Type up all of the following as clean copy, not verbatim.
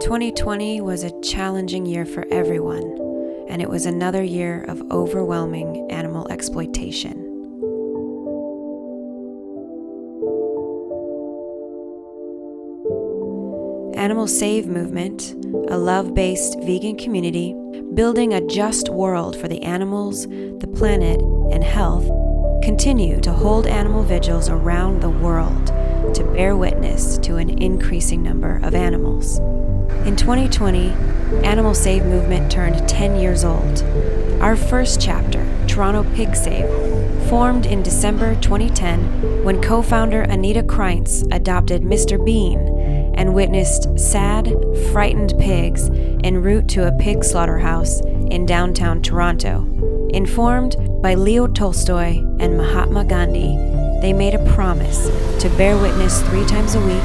2020 was a challenging year for everyone, and it was another year of overwhelming animal exploitation. Animal Save Movement, a love-based vegan community building a just world for the animals, the planet, and health, continue to hold animal vigils around the world to bear witness to an increasing number of animals. In 2020, Animal Save Movement turned 10 years old. Our first chapter, Toronto Pig Save, formed in December 2010 when co-founder Anita Kreintz adopted Mr. Bean and witnessed sad, frightened pigs en route to a pig slaughterhouse in downtown Toronto. Informed by Leo Tolstoy and Mahatma Gandhi, they made a promise to bear witness 3 times a week,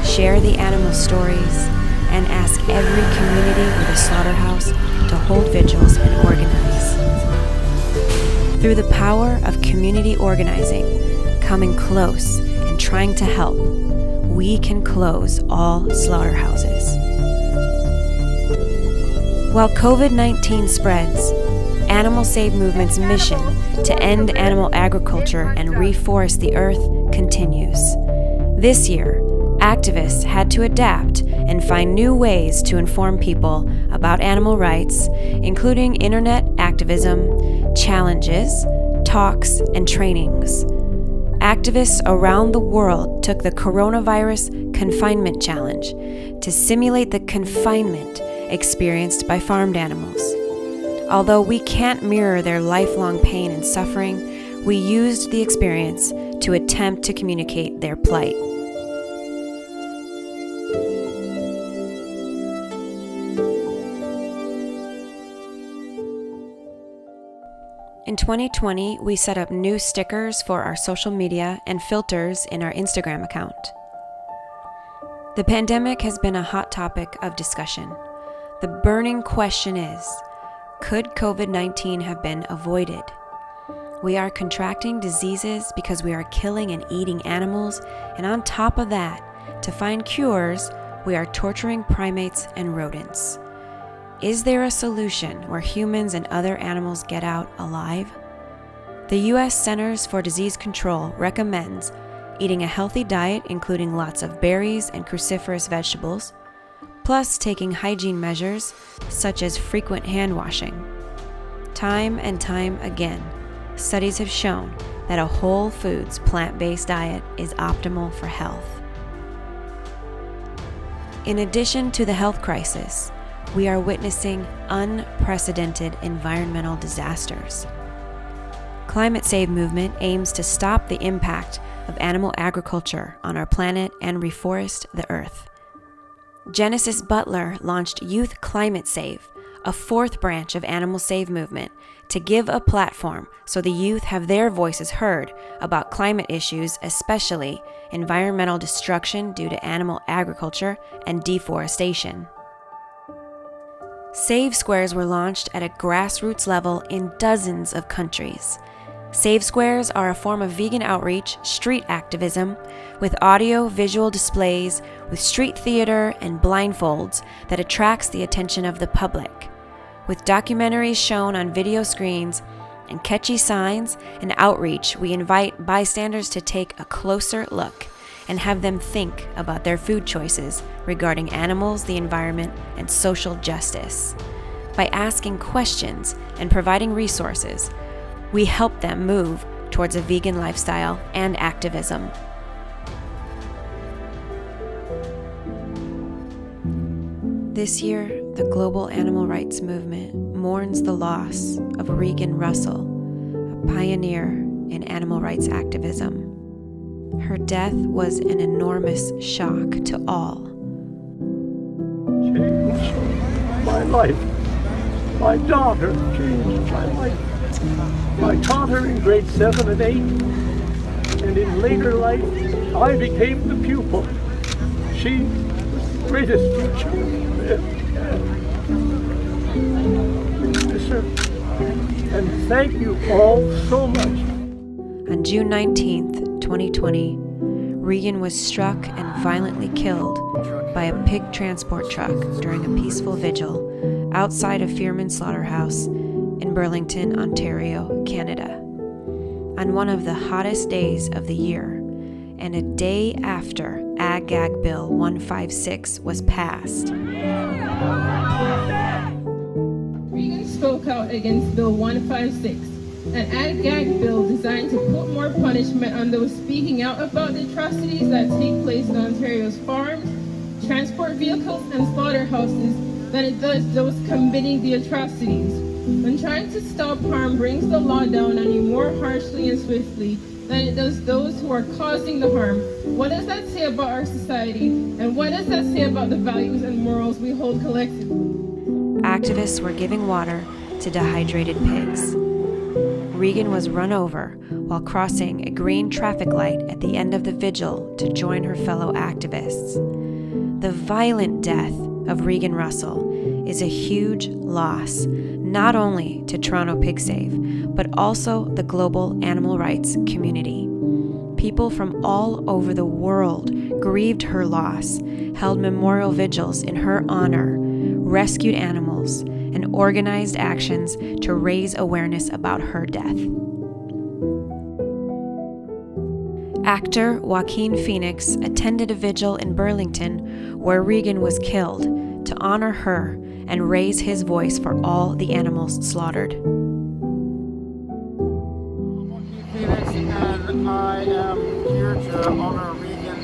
share the animal stories, and ask every community with a slaughterhouse to hold vigils and organize. Through the power of community organizing, coming close and trying to help, we can close all slaughterhouses. While COVID-19 spreads, Animal Save Movement's mission to end animal agriculture and reforest the earth continues. This year, activists had to adapt and find new ways to inform people about animal rights, including internet activism, challenges, talks, and trainings. Activists around the world took the Coronavirus Confinement Challenge to simulate the confinement experienced by farmed animals. Although we can't mirror their lifelong pain and suffering, we used the experience to attempt to communicate their plight. In 2020, we set up new stickers for our social media and filters in our Instagram account. The pandemic has been a hot topic of discussion. The burning question is, could COVID-19 have been avoided? We are contracting diseases because we are killing and eating animals, and on top of that, to find cures, we are torturing primates and rodents. Is there a solution where humans and other animals get out alive? The U.S. Centers for Disease Control recommends eating a healthy diet including lots of berries and cruciferous vegetables, plus taking hygiene measures such as frequent hand washing. Time and time again, studies have shown that a whole foods plant-based diet is optimal for health. In addition to the health crisis, we are witnessing unprecedented environmental disasters. Climate Save Movement aims to stop the impact of animal agriculture on our planet and reforest the earth. Genesis Butler launched Youth Climate Save, a 4th branch of Animal Save Movement, to give a platform so the youth have their voices heard about climate issues, especially environmental destruction due to animal agriculture and deforestation. Save Squares were launched at a grassroots level in dozens of countries. Save Squares are a form of vegan outreach, street activism, with audio-visual displays, with street theater and blindfolds that attracts the attention of the public. With documentaries shown on video screens and catchy signs and outreach, we invite bystanders to take a closer look and have them think about their food choices regarding animals, the environment, and social justice. By asking questions and providing resources, we help them move towards a vegan lifestyle and activism. This year, the global animal rights movement mourns the loss of Regan Russell, a pioneer in animal rights activism. Her death was an enormous shock to all. Changed my life. My daughter changed my life. I taught her in grade 7 and 8, and in later life, I became the pupil. She was the greatest teacher. Miss her. And thank you all so much. On June 19th, 2020, Regan was struck and violently killed by a pig transport truck during a peaceful vigil outside of Fearman Slaughterhouse in Burlington, Ontario, Canada, on one of the hottest days of the year, and a day after Ag-Gag Bill 156 was passed. Regan spoke out against Bill 156, an Ag-Gag bill designed to put more punishment on those speaking out about the atrocities that take place in Ontario's farms, transport vehicles, and slaughterhouses than it does those committing the atrocities. When trying to stop harm brings the law down on you more harshly and swiftly than it does those who are causing the harm, what does that say about our society? And what does that say about the values and morals we hold collectively? Activists were giving water to dehydrated pigs. Regan was run over while crossing a green traffic light at the end of the vigil to join her fellow activists. The violent death of Regan Russell is a huge loss, not only to Toronto Pig Save, but also the global animal rights community. People from all over the world grieved her loss, held memorial vigils in her honor, rescued animals, and organized actions to raise awareness about her death. Actor Joaquin Phoenix attended a vigil in Burlington where Regan was killed to honor her and raise his voice for all the animals slaughtered. Joaquin Phoenix, and I am here to honor Regan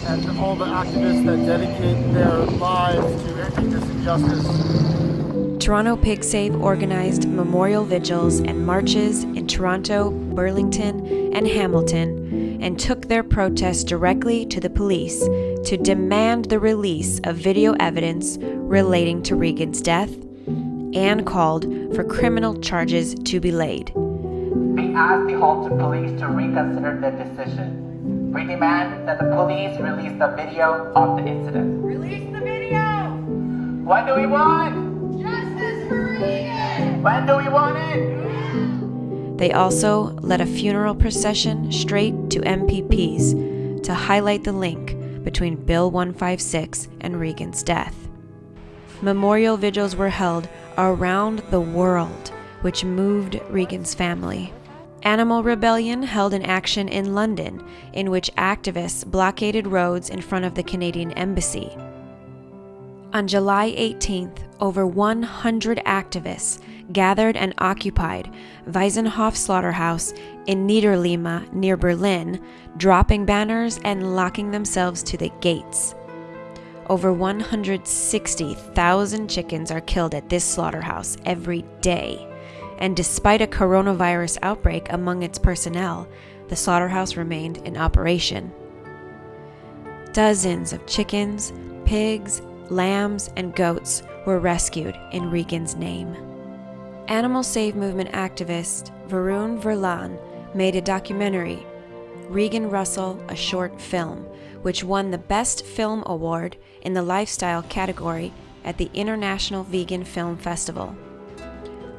and all the activists that dedicate their lives to ending this injustice. Toronto Pig Save organized memorial vigils and marches in Toronto, Burlington, and Hamilton, and took their protests directly to the police to demand the release of video evidence relating to Regan's death and called for criminal charges to be laid. We ask the Halton Police to reconsider their decision. We demand that the police release the video of the incident. Release the video! What do we want? Justice for Regan! When do we want it? They also led a funeral procession straight to MPPs to highlight the link between Bill 156 and Regan's death. Memorial vigils were held around the world, which moved Regan's family. Animal Rebellion held an action in London in which activists blockaded roads in front of the Canadian Embassy. On July 18th, over 100 activists gathered and occupied Wiesenhof Slaughterhouse in Niederlima near Berlin, dropping banners and locking themselves to the gates. Over 160,000 chickens are killed at this slaughterhouse every day, and despite a coronavirus outbreak among its personnel, the slaughterhouse remained in operation. Dozens of chickens, pigs, lambs, and goats were rescued in Regan's name. Animal Save Movement activist Varun Verlan made a documentary, Regan Russell, a short film, which won the Best Film Award in the Lifestyle category at the International Vegan Film Festival.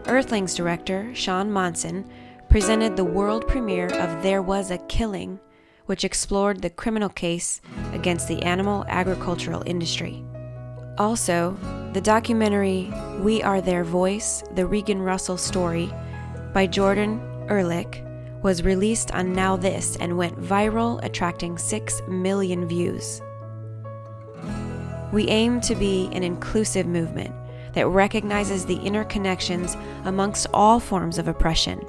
Earthlings director Sean Monson presented the world premiere of There Was a Killing, which explored the criminal case against the animal agricultural industry. Also, the documentary We Are Their Voice, The Regan Russell Story by Jordan Ehrlich was released on Now This and went viral, attracting 6 million views. We aim to be an inclusive movement that recognizes the interconnections amongst all forms of oppression.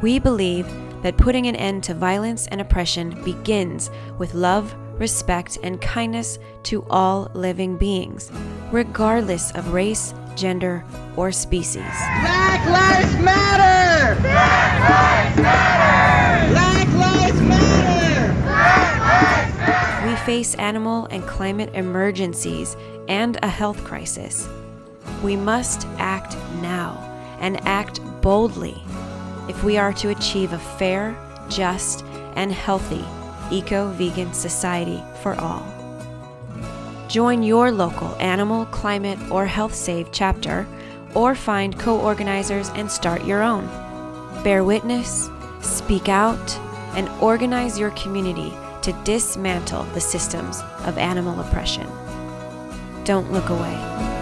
We believe that putting an end to violence and oppression begins with love, respect, and kindness to all living beings, regardless of race, gender, or species. Black Lives Matter! Black Lives Matter! Black Lives Matter! Black Lives Matter! We face animal and climate emergencies and a health crisis. We must act now and act boldly if we are to achieve a fair, just, and healthy eco-vegan society for all. Join your local animal, climate, or health save chapter, or find co-organizers and start your own. Bear witness, speak out, and organize your community to dismantle the systems of animal oppression. Don't look away.